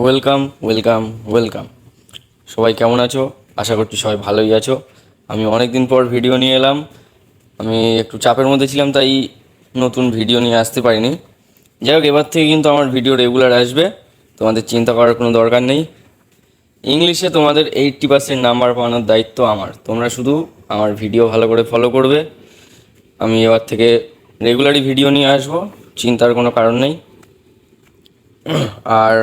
Welcome welcome welcome. সবাই কেমন আছো? আশা করছি সবাই ভালোই আছো। আমি অনেক দিন পর ভিডিও নিয়ে এলাম। আমি একটু চাপের মধ্যে ছিলাম, তাই নতুন ভিডিও নিয়ে আসতে পারিনি। যাই হোক, এবার থেকে কিন্তু আমার ভিডিও রেগুলার আসবে, তোমাদের চিন্তা করার কোনো দরকার নেই। ইংলিশে তোমাদের 80% নাম্বার পাওয়ানোর দায়িত্ব আমার। তোমরা শুধু আমার ভিডিও ভালো করে ফলো করবে। আমি এবার থেকে রেগুলারই ভিডিও নিয়ে আসবো, চিন্তার কোনো কারণ নেই। আর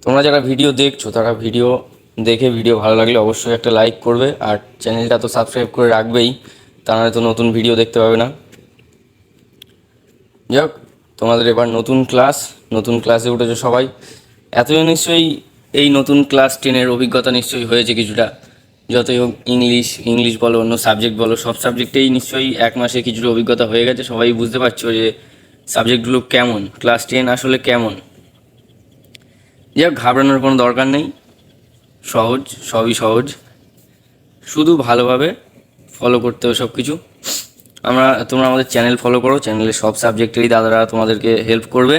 তোমরা যারা ভিডিও দেখছো তারা ভিডিও ভালো লাগলে অবশ্যই একটা লাইক করবে, আর চ্যানেলটা তো সাবস্ক্রাইব করে রাখবেই, তা নাহলে তো নতুন ভিডিও দেখতে পাবে না। যাক, তোমাদের এবার নতুন ক্লাসে উঠেছো সবাই। এতজন নিশ্চয়ই এই নতুন ক্লাস 10-এর অভিজ্ঞতা নিশ্চয়ই হয়েছে কিছুটা। যতই হোক, ইংলিশ বলো, অন্য সাবজেক্ট বলো, সব সাবজেক্টেই নিশ্চয়ই এক মাসে কিছুটা অভিজ্ঞতা হয়ে গেছে। সবাই বুঝতে পারছো যে সাবজেক্টগুলো কেমন, ক্লাস 10 আসলে কেমন। যাক, ঘাবড়ানোর কোনো দরকার নেই। সবই সহজ, শুধু ভালোভাবে ফলো করতে হবে সব কিছু। তোমরা আমাদের চ্যানেল ফলো করো, চ্যানেলে সব সাবজেক্টেরই দাদারা তোমাদেরকে হেল্প করবে।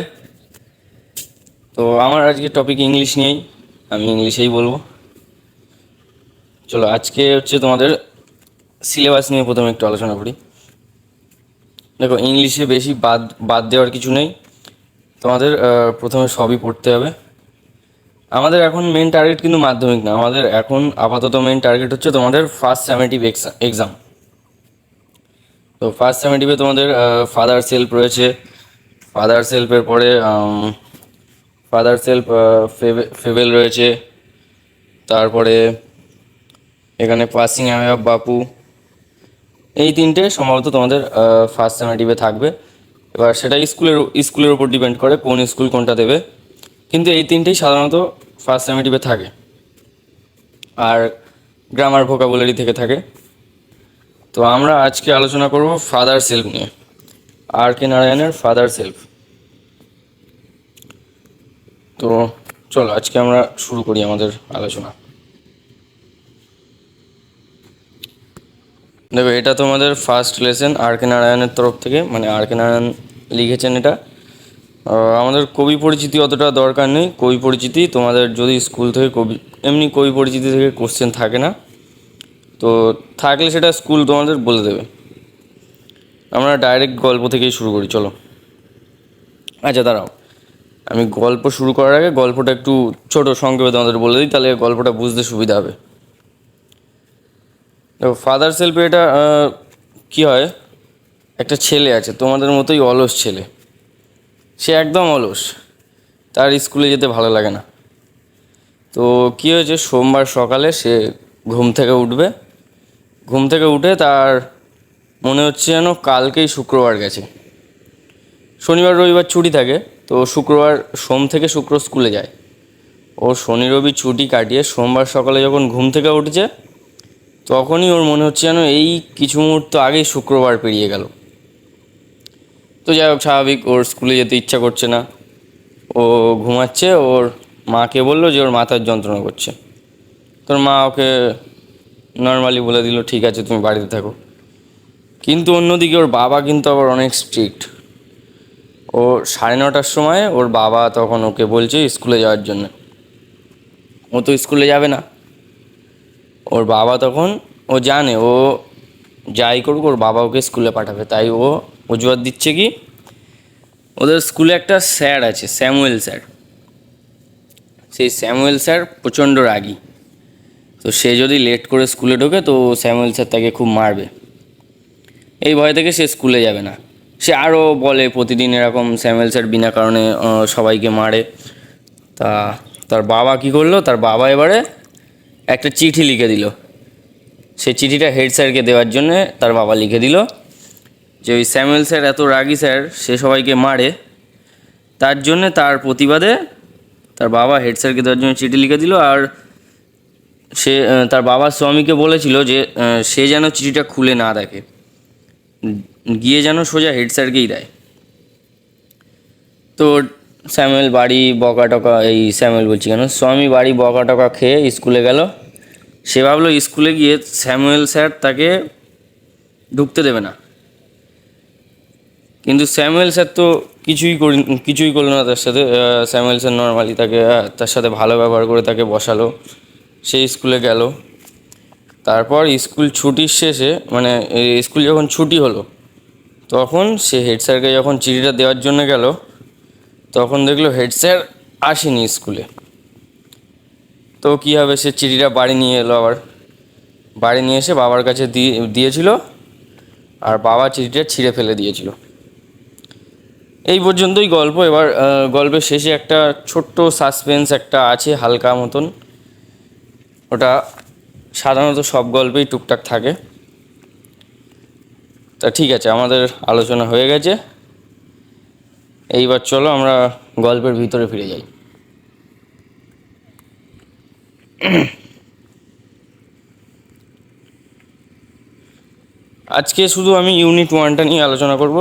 তো আমার আজকে টপিক ইংলিশ নিয়েই, আমি ইংলিশেই বলবো। চলো, আজকে হচ্ছে তোমাদের সিলেবাস নিয়ে প্রথমে একটু আলোচনা করি। দেখো, ইংলিশে বেশি বাদ বাদ দেওয়ার কিছু নেই। তোমাদের প্রথমে সবই পড়তে হবে। আমাদের এখন মেন টার্গেট কিন্তু মাধ্যমিক না, আমাদের এখন আপাতত মেন টার্গেট হচ্ছে তোমাদের ফার্স্ট সামেটিভ এক্সাম। তো ফার্স্ট সামেটিভে তোমাদের ফাদার সেলফ রয়েছে। ফাদার সেলফের পরে ফাদার সেলফ, ফেবেল রয়েছে। তারপরে এখানে পাসিং অ্যাওয়ে অফ বাপু। এই তিনটে সম্ভবত তোমাদের ফার্স্ট সামেটিভে থাকবে। এবার সেটা স্কুলের উপর ডিপেন্ড করে কোন স্কুল কোনটা দেবে, কিন্তু এই তিনটেই সাধারণত ফার্স্ট সামেটিভে থাকে। আর গ্রামার ভোকাবুলারি থেকে থাকে। তো আমরা আজকে আলোচনা করব ফাদার সেলফ নিয়ে, আর কে নারায়ণের ফাদার সেলফ। তো চলো, আজকে আমরা শুরু করি আমাদের আলোচনা। দেখো, এটা তোমাদের ফার্স্ট লেসন আর কে নারায়ণের তরফ থেকে, মানে আর কে নারায়ণ লিখেছেন এটা। আমাদের কবি পরিচিতি অতটা দরকার নেই। কবি পরিচিতি তোমাদের যদি স্কুল থেকে এমনি কবি পরিচিতি থেকে কোশ্চেন থাকে না, তো থাকলে সেটা স্কুল তোমাদের বলে দেবে। আমরা ডাইরেক্ট গল্প থেকেই শুরু করি, চলো। আচ্ছা, দাঁড়াও, আমি গল্প শুরু করার আগে গল্পটা একটু ছোট সংক্ষেপে তোমাদের বলে দিই, তাহলে গল্পটা বুঝতে সুবিধা হবে। দেখো, ফাদার সেলফে এটা কী হয়, একটা ছেলে আছে তোমাদের মতোই অলস ছেলে। সে একদম অলস, তার স্কুলে যেতে ভালো লাগে না। তো কী হয়েছে, সোমবার সকালে সে ঘুম থেকে উঠে তার মনে হচ্ছে যেন কালকেই শুক্রবার গেছে। শনিবার রবিবার ছুটি থাকে, তো সোম থেকে শুক্র স্কুলে যায়। ও শনি রবি ছুটি কাটিয়ে সোমবার সকালে যখন ঘুম থেকে উঠেছে, তখনই ওর মনে হচ্ছে যেন এই কিছু মুহূর্ত আগেই শুক্রবার পেরিয়ে গেল। তো যাই হোক, স্বাভাবিক, ওর স্কুলে যেতে ইচ্ছা করছে না। ও ঘুমাচ্ছে। ওর মাকে বললো যে ওর মাথার যন্ত্রণা করছে। তোর মা ওকে নর্মালি বলে দিল, ঠিক আছে, তুমি বাড়িতে থাকো। কিন্তু অন্যদিকে ওর বাবা কিন্তু আবার অনেক স্ট্রিক্ট। ও 9:30টার সময় ওর বাবা তখন ওকে বলছে স্কুলে যাওয়ার জন্য। ও তো স্কুলে যাবে না। ওর বাবা তখন, ও জানে ও যাই করুক ওর বাবা ওকে স্কুলে পাঠাবে, তাই ও অজুহাত দিচ্ছে কি, ওদের স্কুলে একটা স্যার আছে, স্যামুয়েল স্যার। সেই স্যামুয়েল স্যার প্রচণ্ড রাগী। তো সে যদি লেট করে স্কুলে ঢোকে তো স্যামুয়েল স্যার তাকে খুব মারবে। এই ভয় থেকে সে স্কুলে যাবে না। সে আরও বলে প্রতিদিন এরকম স্যামুয়েল স্যার বিনা কারণে সবাইকে মারে। তা তার বাবা কী করলো, তার বাবা এবারে একটা চিঠি লিখে দিল। সেই চিঠিটা হেড স্যারকে দেওয়ার জন্যে তার বাবা লিখে দিল যে ওই স্যামুয়েল স্যার এত রাগী স্যার, সে সবাইকে মারে। তার জন্যে, তার প্রতিবাদে তার বাবা হেড স্যারকে দেওয়ার জন্য চিঠি লিখে দিল। আর সে তার বাবার স্বামীকে বলেছিল যে সে যেন চিঠিটা খুলে না দেখে, গিয়ে যেন সোজা হেড স্যারকেই দেয়। তো স্যামুয়েল বাড়ি বকা টকা, এই স্যামুয়েল বলছি কেন, স্বামী বাড়ি বকা টকা খেয়ে স্কুলে গেল। সে ভাবলো স্কুলে গিয়ে স্যামুয়েল স্যার তাকে ঢুকতে দেবে না। কিন্তু স্যামুয়েল স্যার তো কিছুই করলো না তার সাথে। স্যামুয়েল স্যার নর্মালি তাকে তার সাথে ভালো ব্যবহার করে তাকে বসালো, সেই স্কুলে গেল। তারপর স্কুল ছুটির শেষে মানে স্কুল যখন ছুটি হলো, তখন সে হেড স্যারকে যখন চিঠিটা দেওয়ার জন্য গেল, তখন দেখলো হেড স্যার আসেনি স্কুলে। তো কী হবে, সে চিঠিটা বাড়ি নিয়ে এলো, আবার বাড়ি নিয়ে এসে বাবার কাছে দিয়েছিল, আর বাবা চিঠিটা ছিঁড়ে ফেলে দিয়েছিল। এই পর্যন্তই গল্প। এবার গল্পের শেষে একটা ছোট্ট সাসপেন্স একটা আছে হালকা মতন, ওটা সাধারণত সব গল্পেই টুকটাক থাকে। তা ঠিক আছে, আমাদের আলোচনা হয়ে গেছে, এইবার চলো আমরা গল্পের ভিতরে ফিরে যাই। আজকে শুধু আমি ইউনিট 1টা নিয়ে আলোচনা করব,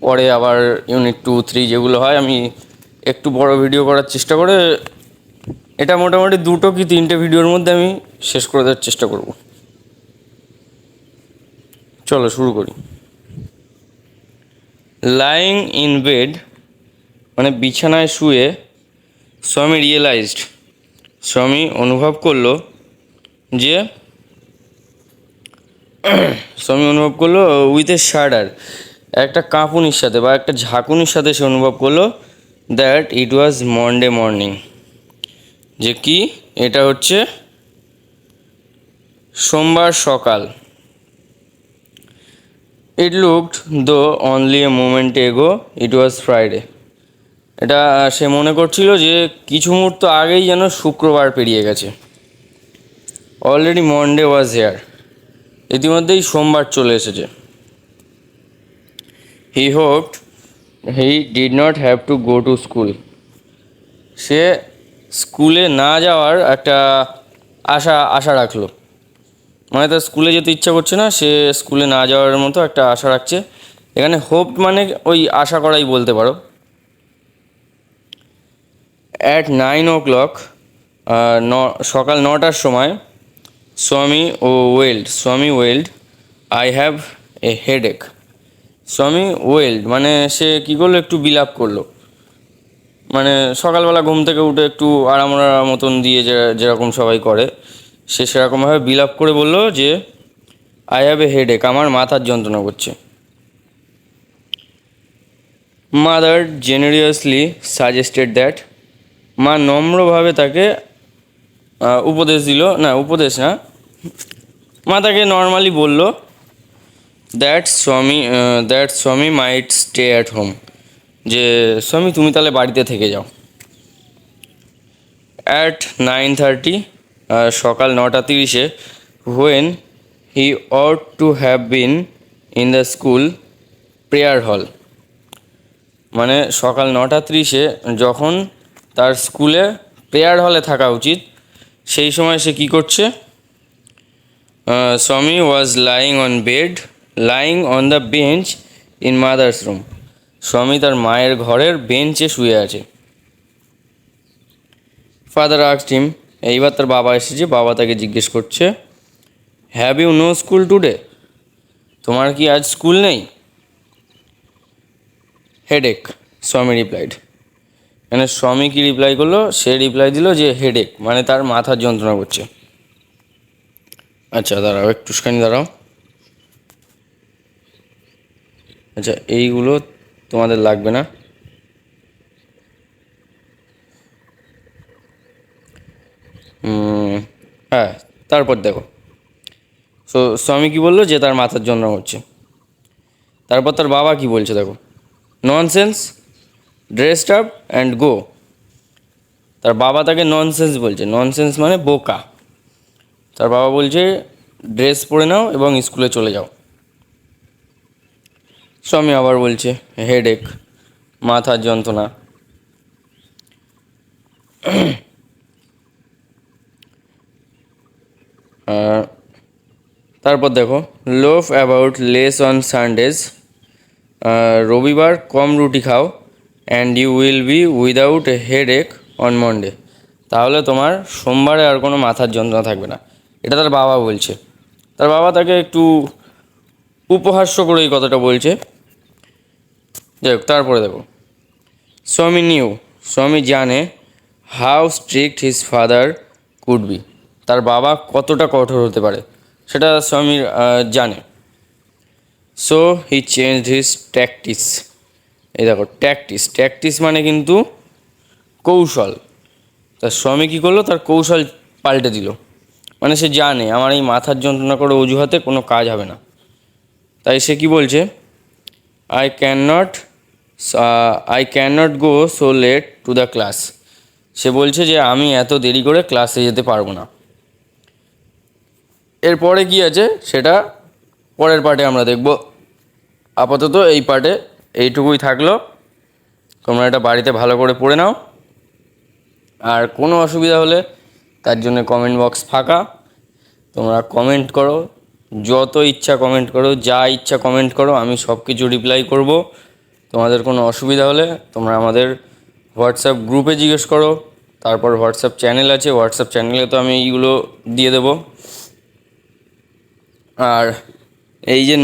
পরে আবার ইউনিট 2, 3 যেগুলো হয় আমি একটু বড় ভিডিও করার চেষ্টা করে এটা মোটামুটি 2 কি 3টে ভিডিওর মধ্যে আমি শেষ করে দেওয়ার চেষ্টা করব। চলো শুরু করি। লাইং ইন বেড মানে বিছানায় শুয়ে স্বামী অনুভব করলো যে উইথ এ শাডার, একটা কাঁপুনির সাথে বা একটা ঝাঁকুনির সাথে সে অনুভব করলো that it was Monday morning, যে কি এটা হচ্ছে সোমবার সকাল। ইট লুকড দো অনলি এ মোমেন্ট এগো ইট ওয়াজ ফ্রাইডে, এটা সে মনে করছিল যে কিছু মুহূর্ত আগেই যেন শুক্রবার পেরিয়ে গেছে। অলরেডি মন্ডে ওয়াজ হেয়ার, ইতিমধ্যেই সোমবার চলে এসেছে। He hoped he did not have to go to school, সে স্কুলে না যাওয়ার একটা আশা রাখলো, মানে তার স্কুলে যেতে ইচ্ছা করছে না, সে স্কুলে না যাওয়ার মতো একটা আশা রাখছে। এখানে হোপ মানে ওই আশা করাই বলতে পারো। অ্যাট 9 o'clock, সকাল 9টার সময় Swami wailed I have a headache. Swami wailed মানে সে কী করলো, একটু বিলাপ করলো, মানে সকালবেলা ঘুম থেকে উঠে একটু আরাম মতন দিয়ে যেরকম সবাই করে, সে সেরকমভাবে বিলাপ করে বলল যে আই হ্যাভ এ হেডেক, আমার মাথার যন্ত্রণা করছে। মাদার জেনারিয়াসলি সাজেস্টেড দ্যাট, মা নম্রভাবে তাকে মা তাকে নর্মালি বলল দ্যাট স্বামী মাইট স্টে অ্যাট হোম, যে স্বামী তুমি তাহলে বাড়িতে থেকে যাও। অ্যাট 9:30, সকাল 9:30, when he ought to have been in the school prayer hall, মানে সকাল 9:30 যখন তার স্কুলে প্রেয়ার হলে থাকা উচিত, সেই সময় সে কী করছে, স্বামী was lying on the bench in mother's room, স্বামী তার মায়ের ঘরের বেঞ্চে শুয়ে আছে। ফাদার আস্কড হিম, এইবার তার বাবা এসেছে, বাবা তাকে জিজ্ঞেস করছে have you no school today, তোমার কি আজ স্কুল নেই? হেডেক, স্বামী রিপ্লাইড, মানে স্বামী কি রিপ্লাই করলো, সে রিপ্লাই দিল যে হেডেক মানে তার মাথার যন্ত্রণা করছে। আচ্ছা দাঁড়াও, একটুখানি দাঁড়াও। আচ্ছা এইগুলো তোমাদের লাগবে না। হ্যাঁ, তারপর দেখো, সো স্বামী কী বললো যে তার মাথার যন্ত্রণা হচ্ছে। তারপর তার বাবা কি বলছে দেখো, nonsense, dressed up and go. তার বাবা তাকে ননসেন্স বলছে, ননসেন্স মানে বোকা। তার বাবা বলছে ড্রেস পরে নাও এবং স্কুলে চলে যাও। স্বামী আবার বলছে হেডেক, মাথার যন্ত্রণা। তারপর দেখো, লোভ অ্যাবাউট লেস অন সানডেজ, রবিবার কম রুটি খাও, and you will be without a headache on Monday, তাহলে তোমার সোমবারে আর কোনো মাথার যন্ত্রণা থাকবে না। এটা তার বাবা বলছে। তার বাবা তাকে একটু উপহাস্য করে এই কথাটা বলছে। যাই হোক, তারপরে দেখো, স্বামী নিউ, স্বামী জানে how strict his father could be, তার বাবা কতটা কঠোর হতে পারে সেটা স্বামীর জানে। So he change his tactics, এই দেখো ট্যাকটিস, ট্যাকটিস মানে কিন্তু কৌশল। তার স্বামী কী করলো, তার কৌশল পাল্টে দিল। মানে সে জানে আমার এই মাথার যন্ত্রণা করে অজুহাতে কোনো কাজ হবে না, তাই সে কি বলছে, I can not go so late to the class, সে বলছে যে আমি এত দেরি করে ক্লাসে যেতে পারবো না। এরপরে কি আছে সেটা পরের পার্টে আমরা দেখব। আপাতত এই পার্টে এইটুকুই থাকলো, তোমরা এটা বাড়িতে ভালো করে পড়ে নাও। আর কোনো অসুবিধা হলে তার জন্য কমেন্ট বক্স ফাঁকা, তোমরা কমেন্ট করো, যত ইচ্ছা কমেন্ট করো, যা ইচ্ছা কমেন্ট করো, আমি সব কিছু রিপ্লাই করব। তোমাদের কোনো অসুবিধা হলে তোমরা আমাদের হোয়াটসঅ্যাপ গ্রুপে জিজ্ঞেস করো, তারপর হোয়াটসঅ্যাপ চ্যানেল আছে, হোয়াটসঅ্যাপ চ্যানেলে তো আমি এইগুলো দিয়ে দেবো। আর এই যে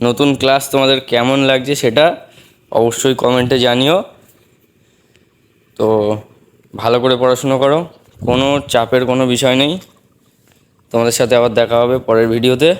নতুন ক্লাস তোমাদের কেমন লাগছে সেটা অবশ্যই কমেন্টে জানিও। তো ভালো করে পড়াশুনো করো, কোনো চাপের কোনো বিষয় নেই। তোমাদের সাথে আবার দেখা হবে পরের ভিডিওতে।